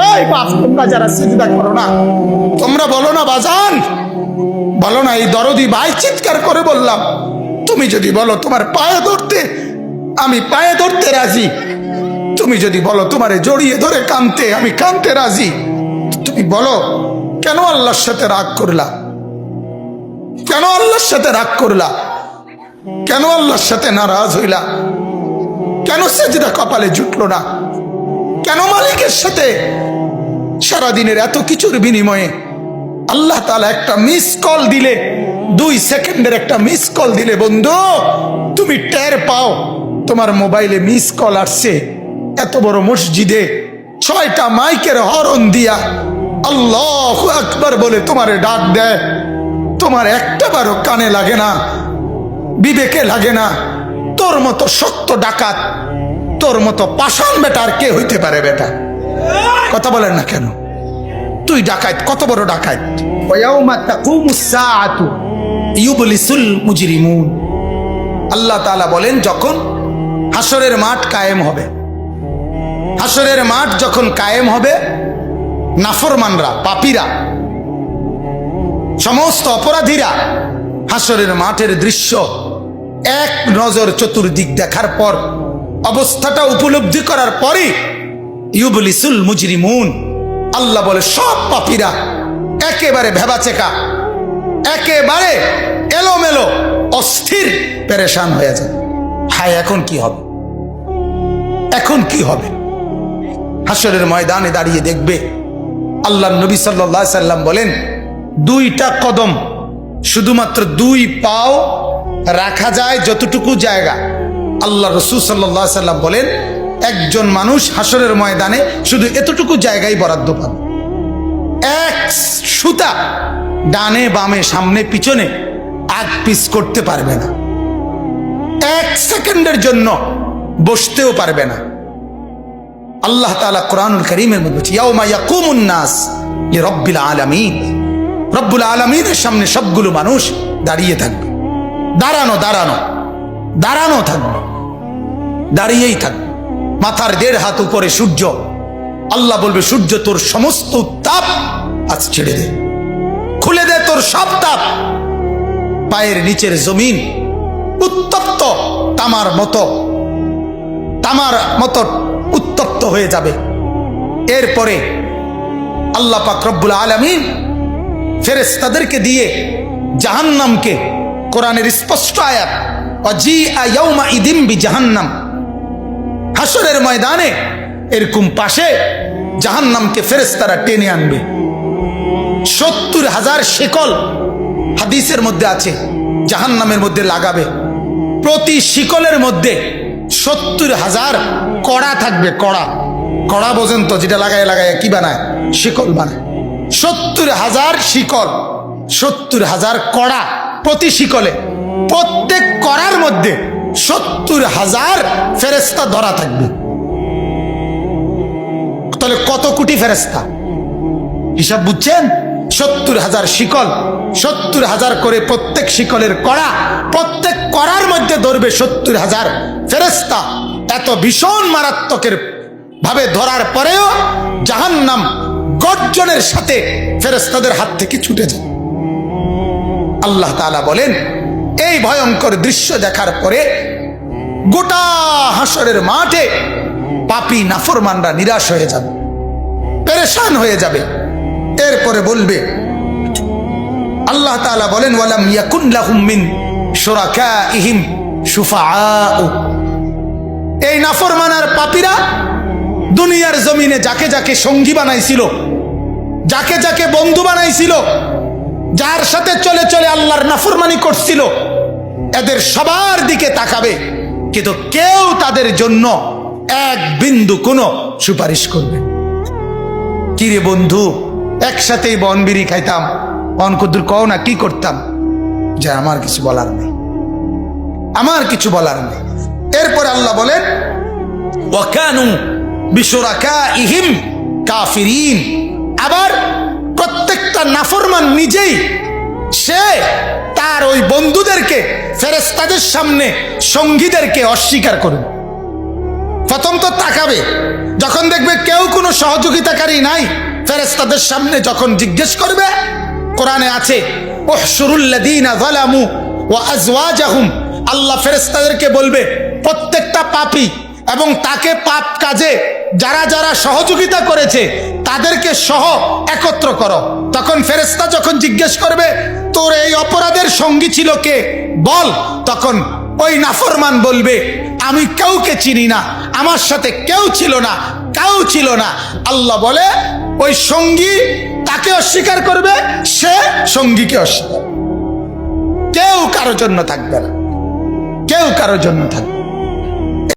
এই বাপ, তোমরা যারা সিজদা করো না, তোমরা বলো না বাজান, বলো না এই দরদি ভাই চিৎকার করে বললাম, তুমি যদি বলো তোমার পায়ে ধরতে, আমি পায়ে ধরতে রাজি। তুমি যদি বলো তোমারে জড়িয়ে ধরে কাঁদতে, আমি কাঁদতে রাজি। তুমি বলো কেন আল্লাহর সাথে রাগ করলা? কেন আল্লাহর সাথে রাগ করলা? কেন আল্লাহর সাথে নারাজ হইলা? কেন সেজদা কপালে জুটলো না? কেন মালিকের সাথে সারাদিনের এত কিছুর বিনিময়ে আল্লাহ তাআলা একটা মিস কল দিলে, 2 সেকেন্ডের একটা মিস কল দিলে বন্ধু তুমি টের পাও তোমার মোবাইলে মিস কল আসছে, এত বড় মসজিদে 6টা মাইকের হরন দিয়া আল্লাহু আকবার বলে তোমারে ডাক দেয়, তোমার একটাবারও কানে লাগে না, বিবেকে লাগে না। তোর মতো সত্য ডাকাত, তোর মতো পাষাণ বেটা আর কে হইতে পারে? বেটা কথা বলেন না কেন? তুই ডাকাত, কত বড় ডাকাত। ওয়ায়াউমা তাকুমুস সাআতু ইউবলিসুল মুজরিমুন। আল্লাহ তাআলা বলেন যখন হাসরের মাঠ কায়েম হবে, হাসরের মাঠ যখন কায়েম হবে, নাফরমানরা, পাপীরা, সমস্ত অপরাধীরা হাসরের মাঠের দৃশ্য এক নজর চতুর্দিক দেখার পর, অবস্থাটা উপলব্ধি করার পরই ইউবলিসুল মুজরিমুন, আল্লাহ বলে সব পাপীরা একেবারে ভেবাচেকা, একেবারে এলোমেলো, অস্থির, পেরেশান হয়ে যায়। হায়, এখন কি হবে? এখন কি হবে? হাসরের ময়দানে দাঁড়িয়ে দেখবে আল্লাহ নবী সাল্লাল্লাহু আলাইহি সাল্লাম বলেন 2টা কদম, শুধুমাত্র 2 পাও রাখা যায় যতটুকু জায়গা। আল্লাহ রাসূল সাল্লাল্লাহু আলাইহি সাল্লাম বলেন একজন মানুষ হাসরের ময়দানে শুধু এতটুকু জায়গায় বরাদ্দ পাবে। 1 সুতা ডানে বামে সামনে পিছনে আগ পিছ করতে পারবে না, 1 সেকেন্ডের জন্য বসতেও পারবে না। আল্লাহ তাআলা কোরআনুল কারীমের মধ্যে বলছে ইয়াউমা ইয়াকুমুন নাস লিরাব্বিল আলামিন, রব্বুল আলামিনের সামনে সবগুলো মানুষ দাঁড়িয়ে থাকবে, দাঁড়ানো দাঁড়ানো দাঁড়ানো থাকবে, দাঁড়িয়েই থাকবে। মাথার 1.5 হাত উপরে সূর্য, আল্লাহ বলবে সূর্য তোর সমস্ত তাপ আজ ছেড়ে দে, খুলে দে তোর সব তাপ। পায়ের নিচের জমিন উত্তপ্ত তামার মতো উত্তপ্ত হয়ে যাবে। এরপরে আল্লাহ পাক রব্বুল আলামিন ফেরেশতাদেরকে দিয়ে জাহান্নামকে, কোরআনের স্পষ্ট আয়াত ওয়াজিআ ইয়াউমা ইদিম বিজাহান্নাম, হাসরের ময়দানে এরকম পাশে জাহান্নামকে ফেরেশতারা টেনে আনবে। 70,000 শিকল হাদিসের মধ্যে আছে জাহান্নামের মধ্যে লাগাবে। প্রতি শিকলের মধ্যে 70,000 কড়া থাকবে। কড়া, কড়া বোঝেন তো, যেটা লাগায় লাগায় কি বানায়? শিকল বানায়। 70,000 শিকল, 70,000 কড়া প্রতি শিকলে। প্রত্যেক কড়ার মধ্যে 70,000 ফেরেশতা ধরা থাকবে। তাহলে কত কোটি ফেরেশতা? হিসাব বুঝছেন? 70,000 শিকল, 70,000 করে প্রত্যেক শিকলের কড়া, প্রত্যেক কড়ার মধ্যে ধরবে 70,000 ফেরেশতা। এত ভীষণ মারাত্মকের ভাবে ধরার পরেও জাহান্নাম গর্জনের সাথে ফেরেশতাদের হাত থেকে ছুটে যায়। আল্লাহ তাআলা বলেন এই ভয়ঙ্কর দৃশ্য দেখার পরে গোটা হাসরের মাঠে পাপী নাফরমানরা নিরাশ হয়ে যাবে, পেরেশান হয়ে যাবে। এরপরে বলবে, আল্লাহ তাআলা বলেন ওয়ালাম ইয়াকুন লাহুম মিন শুরাকাইহিম শুফাআউ, এই নাফরমান আর পাপীরা দুনিয়ার জমিনে যাকে যাকে সঙ্গী বানাইছিল, যাকে যাকে বন্ধু বানাইছিল, যার সাথে চলে চলে আল্লাহর নাফরমানি করছিল, এদের সবার দিকে তাকাবে, কিন্তু কেউ তাদের জন্য 1 বিন্দু কোনো সুপারিশ করবে। কিরে বন্ধু, একসাথেই বনবিড়ি খাইতাম, অনকুদুর কও না কি করতাম, যে আমার কিছু বলার নেই, আমার কিছু বলার নেই। এরপরে আল্লাহ বলেন ওয়াকানু বিশুরাকাইহিম কাফিরিন, আবার প্রত্যেকটা নাফরমান নিজেই সে তার ওই বন্ধুদেরকে, ফেরেশতাদের সামনে সঙ্গীদেরকে অস্বীকার করবে। প্রথম তো তাকাবে যখন দেখবে কেউ কোনো সহযোগিতাকারী নাই, ফেরেশতাদের সামনে যখন জিজ্ঞেস করবে, কোরআনে আছে উহশুরুল্লাযীনা যালামু ওয়া আজওয়াজাহুম, আল্লাহ ফেরেশতাদেরকে বলবে প্রত্যেকটা পাপী এবং তাকে পাপ কাজে যারা যারা সহযোগিতা করেছে তাদেরকে সহ একত্র করো। তখন ফেরেশতা যখন জিজ্ঞেস করবে তোর এই অপরাধের সঙ্গী ছিল কে বল, তখন ওই নাফরমান বলবে আমি কাউকে চিনি না, আমার সাথে কেউ ছিল না, কেউ ছিল না। আল্লাহ বলে ওই সঙ্গী তাকে অস্বীকার করবে, সে সঙ্গীকে অস্বীকার, কেউ কারোর জন্য থাকবে না, কেউ কারোর জন্য থাকবে।